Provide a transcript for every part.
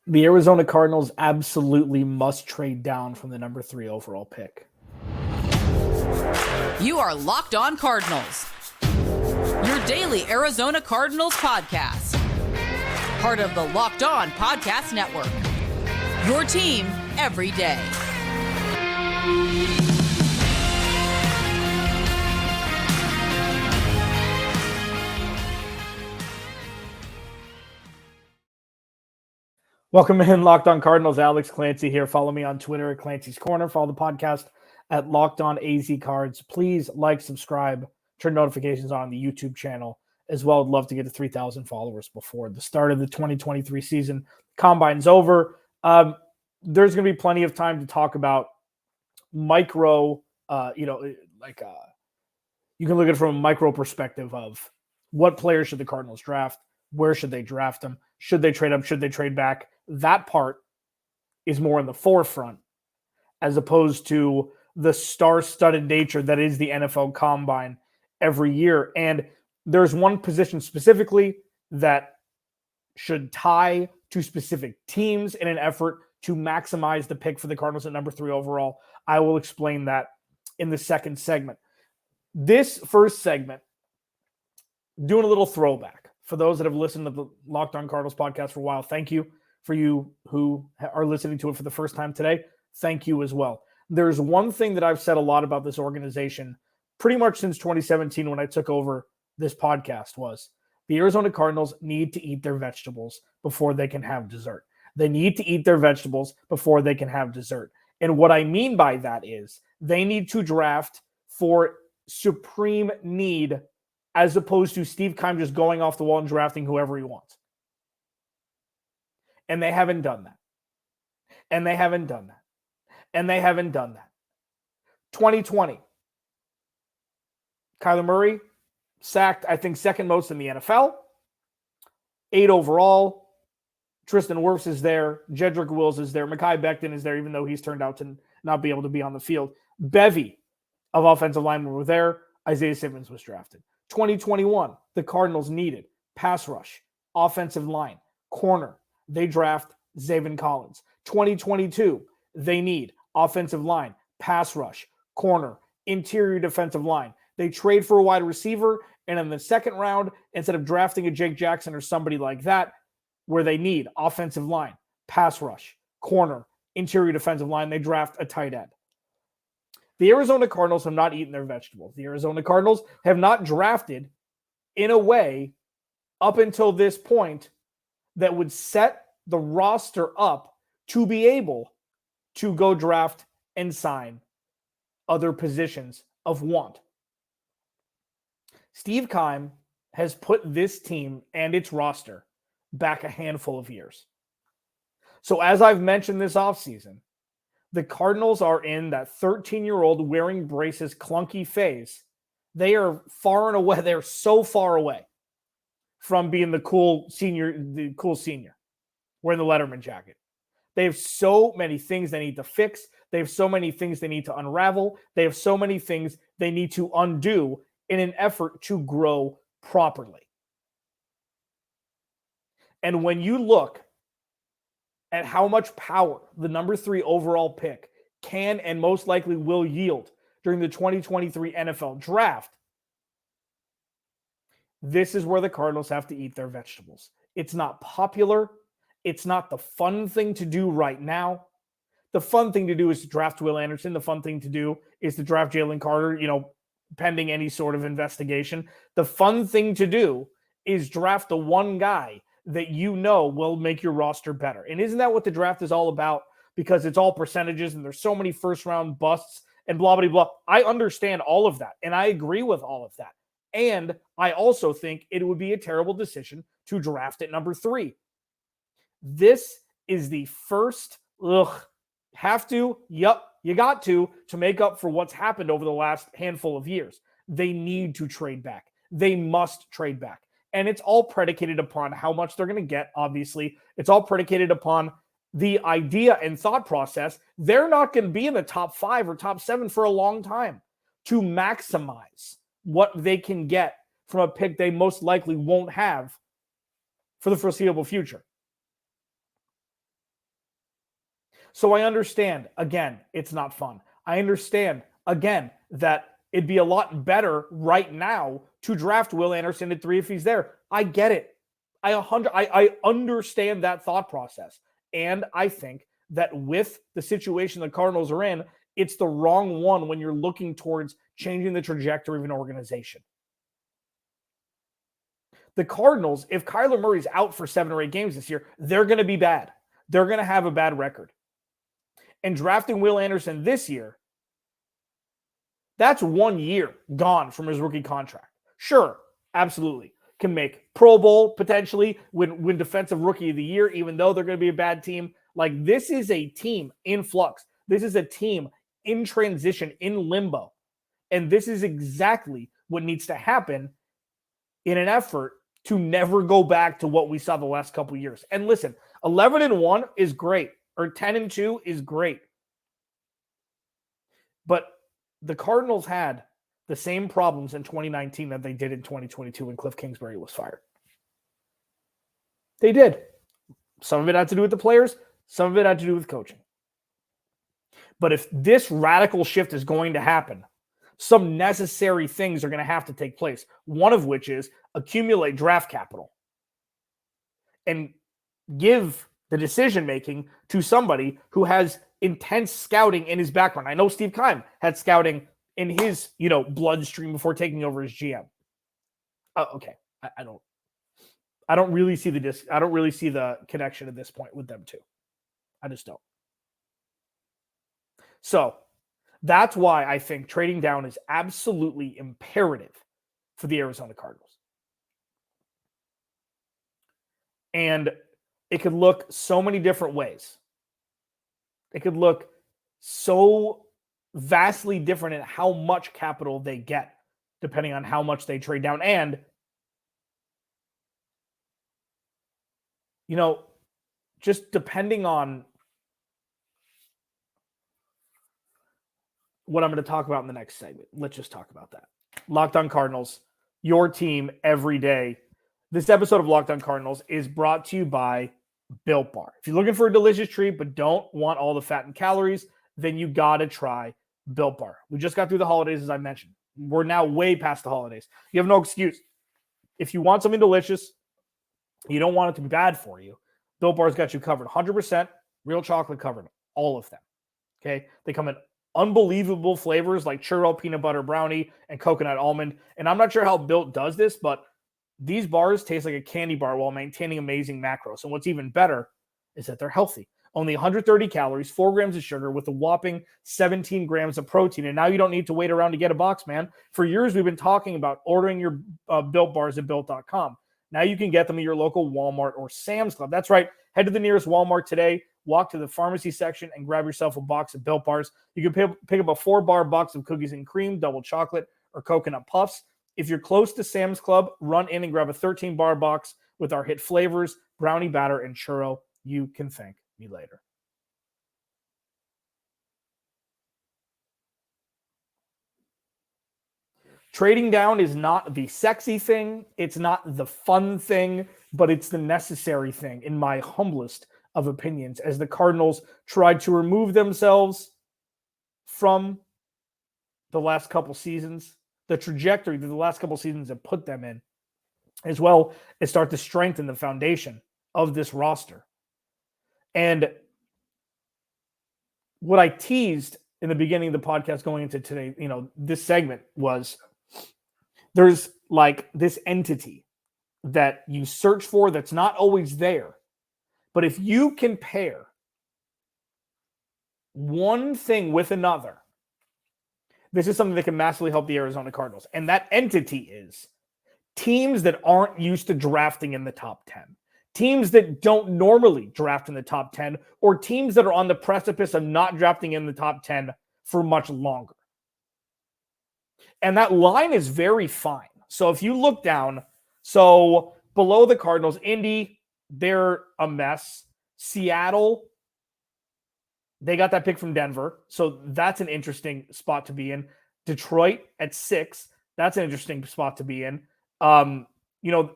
The Arizona Cardinals absolutely must trade down from the number 3 overall pick. You are Locked On Cardinals, your daily Arizona Cardinals podcast. Part of the Locked On Podcast Network, your team every day. Welcome in, Locked On Cardinals. Alex Clancy here. Follow me on Twitter at Clancy's Corner. Follow the podcast at Locked On AZ Cards. Please like, subscribe, turn notifications on the YouTube channel as well. I'd love to get to 3,000 followers before the start of the 2023 season. Combine's over. There's going to be plenty of time to talk about micro, you can look at it from a micro perspective of what players should the Cardinals draft? Where should they draft them? Should they trade up? Should they trade back? That part is more in the forefront as opposed to the star-studded nature that is the NFL Combine every year. And there's one position specifically that should tie to specific teams in an effort to maximize the pick for the Cardinals at number 3 overall. I will explain that in the second segment. This first segment, doing a little throwback. For those that have listened to the Locked On Cardinals podcast for a while, thank you. For you who are listening to it for the first time today, thank you as well. There's one thing that I've said a lot about this organization pretty much since 2017 when I took over this podcast was the Arizona Cardinals need to eat their vegetables before they can have dessert. They need to eat their vegetables before they can have dessert. And what I mean by that is they need to draft for supreme need as opposed to Steve Keim just going off the wall and drafting whoever he wants. And they haven't done that. And they haven't done that. And they haven't done that. 2020. Kyler Murray sacked, I think, second most in the NFL. 8 overall. Tristan Wirfs is there. Jedrick Wills is there. Mekhi Becton is there, even though he's turned out to not be able to be on the field. Bevy of offensive linemen were there. Isaiah Simmons was drafted. 2021, the Cardinals needed pass rush, offensive line, corner. They draft Zaven Collins. 2022, they need offensive line, pass rush, corner, interior defensive line. They trade for a wide receiver, and in the second round, instead of drafting a Jake Jackson or somebody like that, where they need offensive line, pass rush, corner, interior defensive line, they draft a tight end. The Arizona Cardinals have not eaten their vegetables. The Arizona Cardinals have not drafted in a way up until this point that would set the roster up to be able to go draft and sign other positions of want. Steve Keim has put this team and its roster back a handful of years. So as I've mentioned this offseason, the Cardinals are in that 13-year-old wearing braces clunky phase. They are far and away. They're so far away from being the cool senior wearing the Letterman jacket. They have so many things they need to fix. They have so many things they need to unravel. They have so many things they need to undo in an effort to grow properly. And when you look at how much power the number 3 overall pick can and most likely will yield during the 2023 NFL draft, this is where the Cardinals have to eat their vegetables. It's not popular. It's not the fun thing to do right now. The fun thing to do is to draft Will Anderson. The fun thing to do is to draft Jalen Carter, pending any sort of investigation. The fun thing to do is draft the one guy that will make your roster better. And isn't that what the draft is all about? Because it's all percentages and there's so many first-round busts and blah, blah, blah. I understand all of that, and I agree with all of that. And I also think it would be a terrible decision to draft at number 3. This is the first, you got to make up for what's happened over the last handful of years. They need to trade back. They must trade back. And it's all predicated upon how much they're going to get, obviously. It's all predicated upon the idea and thought process. They're not going to be in the top 5 or top 7 for a long time to maximize what they can get from a pick they most likely won't have for the foreseeable future. So I understand, again, it's not fun. I understand, again, that it'd be a lot better right now to draft Will Anderson at 3 if he's there. I get it. I understand that thought process. And I think that with the situation the Cardinals are in, it's the wrong one when you're looking towards changing the trajectory of an organization. The Cardinals, if Kyler Murray's out for 7 or 8 games this year, they're going to be bad. They're going to have a bad record. And drafting Will Anderson this year, that's 1 year gone from his rookie contract. Sure, absolutely. Can make Pro Bowl potentially, win Defensive Rookie of the Year, even though they're going to be a bad team. Like, this is a team in flux. This is a team in transition, in limbo. And this is exactly what needs to happen in an effort to never go back to what we saw the last couple of years. And listen, 11-1 is great, or 10-2 is great. But the Cardinals had the same problems in 2019 that they did in 2022 when Kliff Kingsbury was fired. They did. Some of it had to do with the players. Some of it had to do with coaching. But if this radical shift is going to happen, some necessary things are going to have to take place. One of which is accumulate draft capital and give the decision-making to somebody who has intense scouting in his background. I know Steve Keim had scouting in his, bloodstream before taking over as GM. Okay. I don't really see the connection at this point with them two. I just don't. So that's why I think trading down is absolutely imperative for the Arizona Cardinals. And it could look so many different ways. It could look so vastly different in how much capital they get, depending on how much they trade down. And, just depending on what I'm going to talk about in the next segment. Let's just talk about that. Locked On Cardinals, your team every day. This episode of Locked On Cardinals is brought to you by Built Bar. If you're looking for a delicious treat but don't want all the fat and calories, then you got to try Built Bar. We just got through the holidays, as I mentioned. We're now way past the holidays. You have no excuse. If you want something delicious, you don't want it to be bad for you, Built Bar's got you covered. 100% real chocolate covered. All of them. Okay? They come in unbelievable flavors like churro, peanut butter brownie, and coconut almond. And I'm not sure how Built does this, but these bars taste like a candy bar while maintaining amazing macros. And what's even better is that they're healthy. Only 130 calories, 4 grams of sugar with a whopping 17 grams of protein. And now you don't need to wait around to get a box, man. For years, we've been talking about ordering your Built bars at Built.com. Now you can get them at your local Walmart or Sam's Club. That's right. Head to the nearest Walmart today, walk to the pharmacy section, and grab yourself a box of Built Bars. You can pick up a 4-bar box of cookies and cream, double chocolate, or coconut puffs. If you're close to Sam's Club, run in and grab a 13-bar box with our hit flavors, brownie batter, and churro. You can thank me later. Trading down is not the sexy thing. It's not the fun thing, but it's the necessary thing, in my humblest of opinions, as the Cardinals tried to remove themselves from the last couple seasons, the trajectory that the last couple seasons have put them in, as well as start to strengthen the foundation of this roster. And what I teased in the beginning of the podcast going into today, this segment was there's like this entity that you search for that's not always there. But if you can pair one thing with another, this is something that can massively help the Arizona Cardinals. And that entity is teams that aren't used to drafting in the top 10. Teams that don't normally draft in the top 10, or teams that are on the precipice of not drafting in the top 10 for much longer. And that line is very fine. So if you look down, so below the Cardinals, Indy, they're a mess. Seattle, they got that pick from Denver. So that's an interesting spot to be in. Detroit at 6, that's an interesting spot to be in.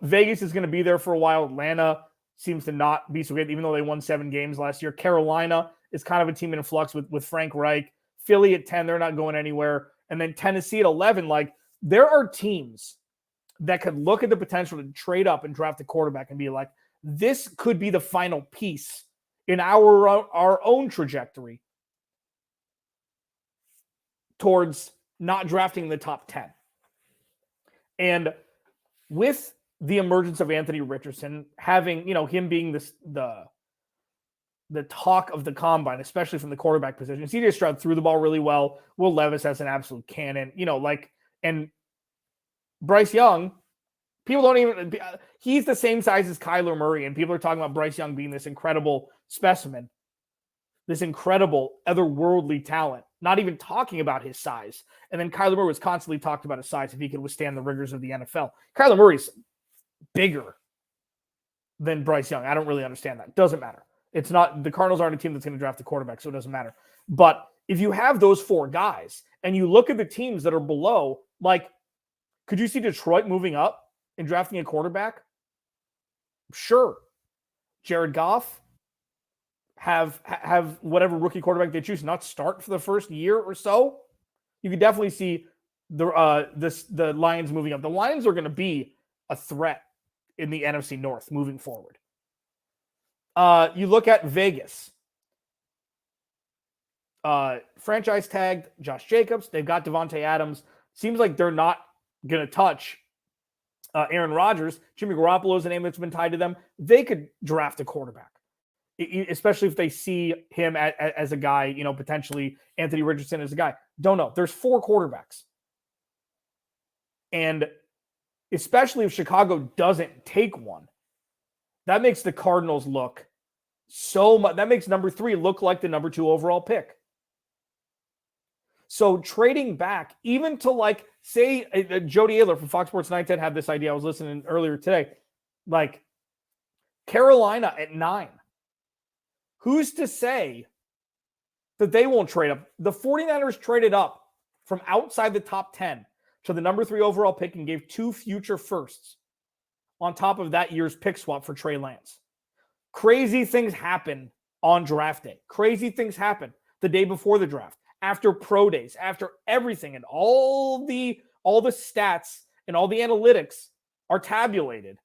Vegas is going to be there for a while. Atlanta seems to not be so good, even though they won 7 games last year. Carolina is kind of a team in flux with Frank Reich. Philly at 10, they're not going anywhere. And then Tennessee at 11, like there are teams that could look at the potential to trade up and draft a quarterback and be like, this could be the final piece in our own trajectory towards not drafting in the top 10. And with the emergence of Anthony Richardson, having, him being the talk of the combine, especially from the quarterback position. CJ Stroud threw the ball really well. Will Levis has an absolute cannon, and Bryce Young, people don't even, he's the same size as Kyler Murray, and people are talking about Bryce Young being this incredible specimen, this incredible otherworldly talent, not even talking about his size. And then Kyler Murray was constantly talked about his size if he could withstand the rigors of the NFL. Kyler Murray's bigger than Bryce Young. I don't really understand that. Doesn't matter. It's not, the Cardinals aren't a team that's going to draft a quarterback, so it doesn't matter. But if you have those four guys and you look at the teams that are below, like, could you see Detroit moving up and drafting a quarterback? Sure. Jared Goff, have whatever rookie quarterback they choose not start for the first year or so. You could definitely see the Lions moving up. The Lions are going to be a threat in the NFC North moving forward. You look at Vegas. Franchise tagged Josh Jacobs. They've got Devontae Adams. Seems like they're not going to touch Aaron Rodgers. Jimmy Garoppolo is a name that's been tied to them. They could draft a quarterback, especially if they see him as a guy, potentially Anthony Richardson as a guy. Don't know. There's four quarterbacks. And especially if Chicago doesn't take one, that makes the Cardinals look so much. That makes number 3 look like the number 2 overall pick. So trading back, even to say Jody Ayler from Fox Sports 910 had this idea. I was listening earlier today. Like Carolina at 9. Who's to say that they won't trade up? The 49ers traded up from outside the top 10 to the number 3 overall pick and gave 2 future firsts on top of that year's pick swap for Trey Lance. Crazy things happen on draft day. Crazy things happen the day before the draft, after pro days, after everything, and all the stats and all the analytics are tabulated.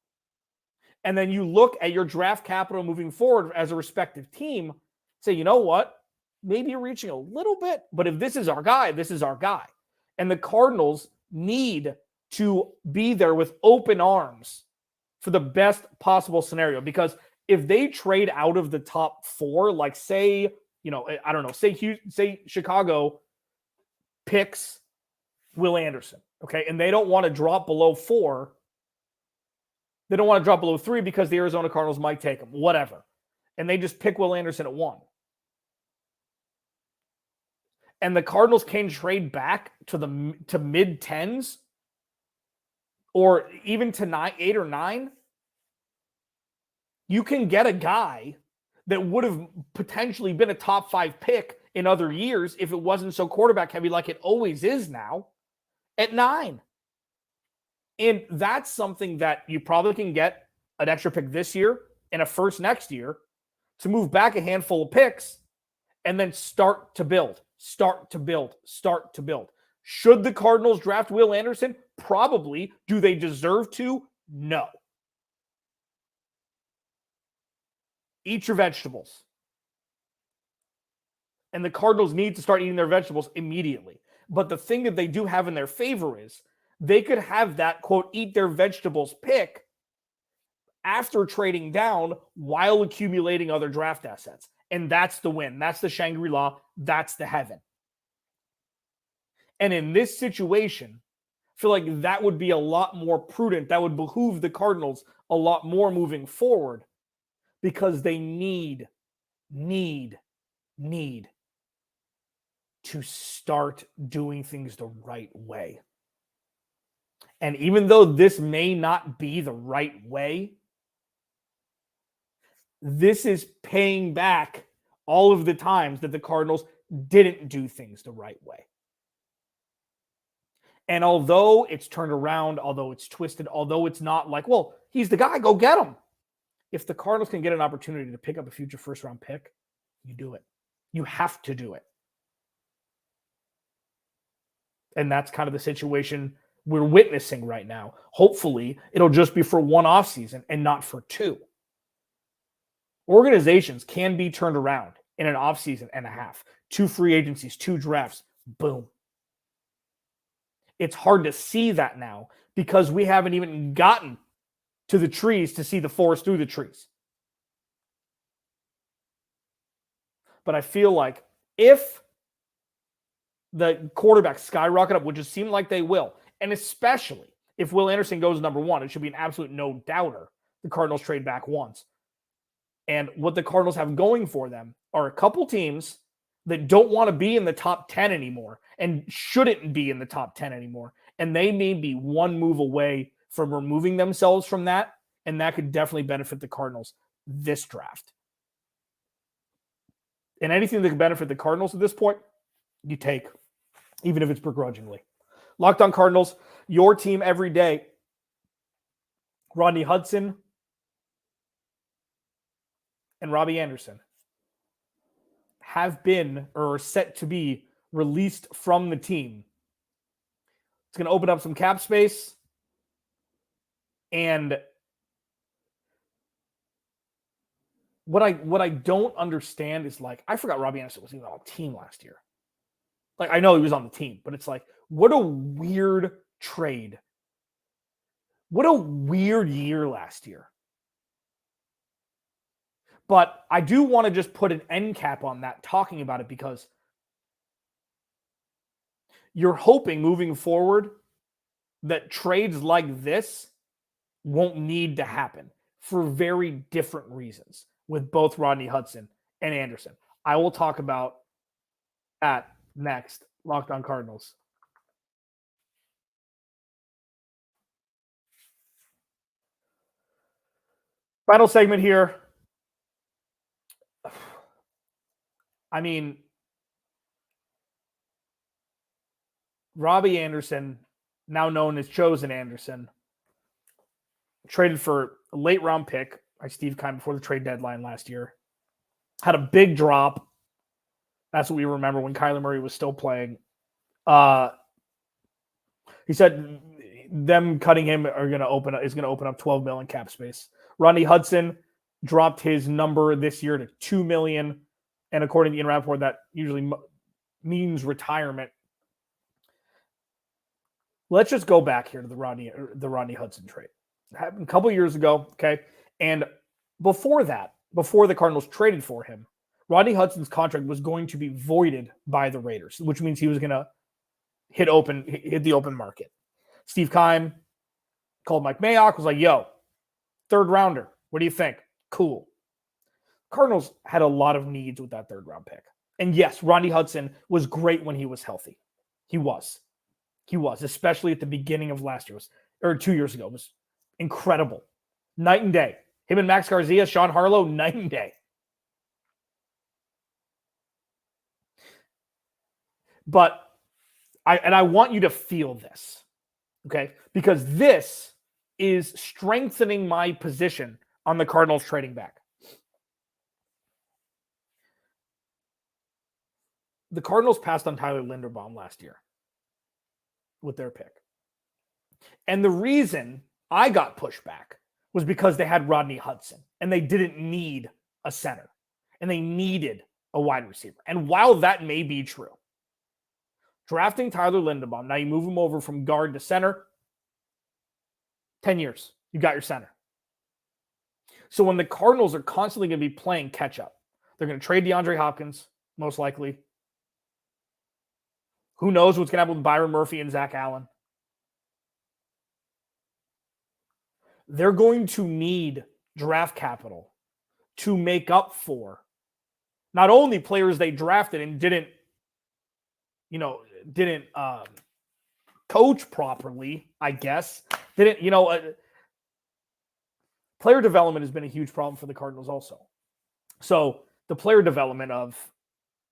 And then you look at your draft capital moving forward as a respective team, say, you know what? Maybe you're reaching a little bit, but if this is our guy, this is our guy. And the Cardinals need to be there with open arms for the best possible scenario. Because if they trade out of the top 4, like say, I don't know, say Chicago picks Will Anderson, okay? And they don't want to drop below 4. They don't want to drop below 3 because the Arizona Cardinals might take him, whatever. And they just pick Will Anderson at 1. And the Cardinals can trade back to mid-10s or even to 8 or 9. You can get a guy that would have potentially been a top 5 pick in other years if it wasn't so quarterback heavy like it always is now at 9. And that's something that you probably can get an extra pick this year and a first next year to move back a handful of picks and then start to build. Should the Cardinals draft Will Anderson? Probably. Do they deserve to? No. Eat your vegetables. And the Cardinals need to start eating their vegetables immediately. But the thing that they do have in their favor is they could have that, quote, eat their vegetables pick after trading down while accumulating other draft assets. And that's the win. That's the Shangri-La. That's the heaven. And in this situation, I feel like that would be a lot more prudent. That would behoove the Cardinals a lot more moving forward because they need to start doing things the right way. And even though this may not be the right way, this is paying back all of the times that the Cardinals didn't do things the right way. And although it's turned around, although it's twisted, although it's not like, well, he's the guy, go get him. If the Cardinals can get an opportunity to pick up a future first-round pick, you do it. You have to do it. And that's kind of the situation we're witnessing right now. Hopefully, it'll just be for one offseason and not for two. Organizations can be turned around in an offseason and a half. 2 free agencies, 2 drafts, boom. It's hard to see that now because we haven't even gotten to the trees to see the forest through the trees. But I feel like if the quarterbacks skyrocket up, which it seemed like they will, and especially if Will Anderson goes number 1, it should be an absolute no-doubter. The Cardinals trade back once. And what the Cardinals have going for them are a couple teams that don't want to be in the top 10 anymore and shouldn't be in the top 10 anymore. And they may be one move away from removing themselves from that, and that could definitely benefit the Cardinals this draft. And anything that could benefit the Cardinals at this point, you take, even if it's begrudgingly. Locked On Cardinals, your team every day. Rodney Hudson and Robbie Anderson have been or are set to be released from the team. It's going to open up some cap space. And what I don't understand is, like, I forgot Robbie Anderson was even on the team last year. Like, I know he was on the team, but it's like, what a weird trade. What a weird year last year. But I do want to just put an end cap on that, talking about it, because you're hoping moving forward that trades like this won't need to happen for very different reasons with both Rodney Hudson and Anderson. I will talk about that next. Locked On Cardinals. Final segment here. I mean, Robbie Anderson, now known as Chosen Anderson, traded for a late round pick by Steve Keim before the trade deadline last year. Had a big drop. That's what we remember when Kyler Murray was still playing. He said them cutting him is going to open up $12 million cap space. Rodney Hudson dropped his number this year to $2 million. And according to Ian Rappaport, that usually means retirement. Let's just go back here to the Rodney Hudson trade. It happened a couple of years ago, okay? And before that, before the Cardinals traded for him, Rodney Hudson's contract was going to be voided by the Raiders, which means he was going to hit the open market. Steve Keim called Mike Mayock, was like, yo, 3rd rounder. What do you think? Cool. Cardinals had a lot of needs with that 3rd round pick. And yes, Rodney Hudson was great when he was healthy. He was, especially at the beginning of last year, or 2 years ago. It was incredible. Night and day. Him and Max Garcia, Sean Harlow, night and day. But I want you to feel this, okay? Because this is strengthening my position on the Cardinals trading back. The Cardinals passed on Tyler Linderbaum last year with their pick. And the reason I got pushed back was because they had Rodney Hudson and they didn't need a center and they needed a wide receiver. And while that may be true, drafting Tyler Linderbaum, now you move him over from guard to center, 10 years, you got your center. So when the Cardinals are constantly going to be playing catch up, they're going to trade DeAndre Hopkins, most likely. Who knows what's going to happen with Byron Murphy and Zach Allen? They're going to need draft capital to make up for not only players they drafted and didn't coach properly, I guess. Player development has been a huge problem for the Cardinals also. So the player development of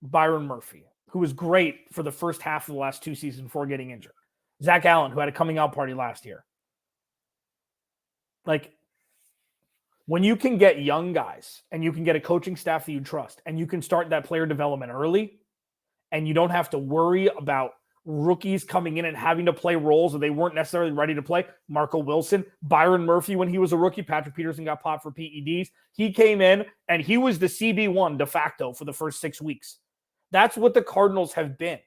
Byron Murphy, who was great for the first half of the last 2 seasons before getting injured. Zach Allen, who had a coming out party last year. Like, When you can get young guys and you can get a coaching staff that you trust and you can start that player development early and you don't have to worry about rookies coming in and having to play roles that they weren't necessarily ready to play. Marco Wilson, Byron Murphy, when he was a rookie, Patrick Peterson got popped for PEDs. He came in and he was the CB1 de facto for the first 6 weeks. That's what the Cardinals have been.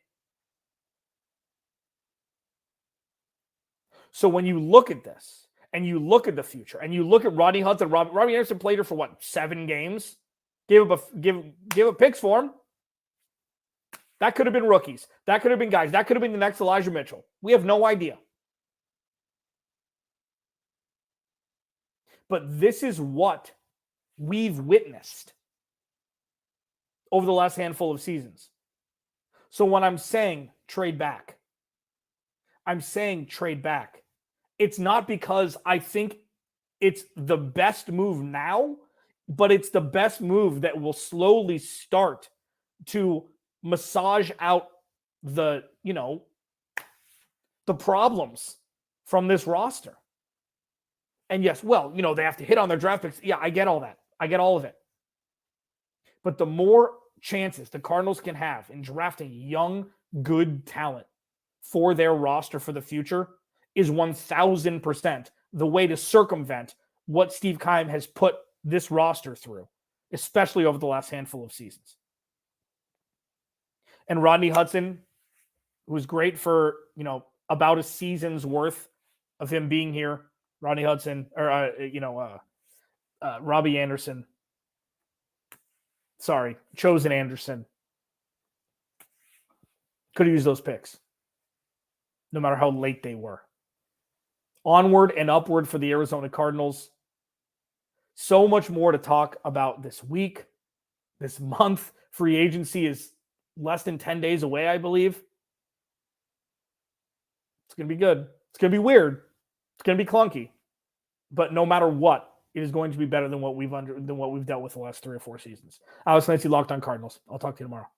So when you look at this and you look at the future and you look at Rodney Hudson, Robbie Anderson played her for what, 7 games? Give up picks for him. That could have been rookies. That could have been guys. That could have been the next Elijah Mitchell. We have no idea. But this is what we've witnessed over the last handful of seasons. So when I'm saying trade back, I'm saying trade back. It's not because I think it's the best move now, but it's the best move that will slowly start to massage out the problems from this roster. And yes, well, they have to hit on their draft picks. Yeah, I get all that. I get all of it. But the more chances the Cardinals can have in drafting young, good talent for their roster for the future is 1,000% the way to circumvent what Steve Keim has put this roster through, especially over the last handful of seasons. And Rodney Hudson, who was great for, about a season's worth of him being here. Rodney Hudson, or, Robbie Anderson. Sorry, Chosen Anderson. Could have used those picks, no matter how late they were. Onward and upward for the Arizona Cardinals. So much more to talk about this week, this month. Free agency is less than 10 days away, I believe. It's going to be good. It's going to be weird. It's going to be clunky. But no matter what, it is going to be better than what we've dealt with the last 3 or 4 seasons. I was Nancy Locked on Cardinals. I'll talk to you tomorrow.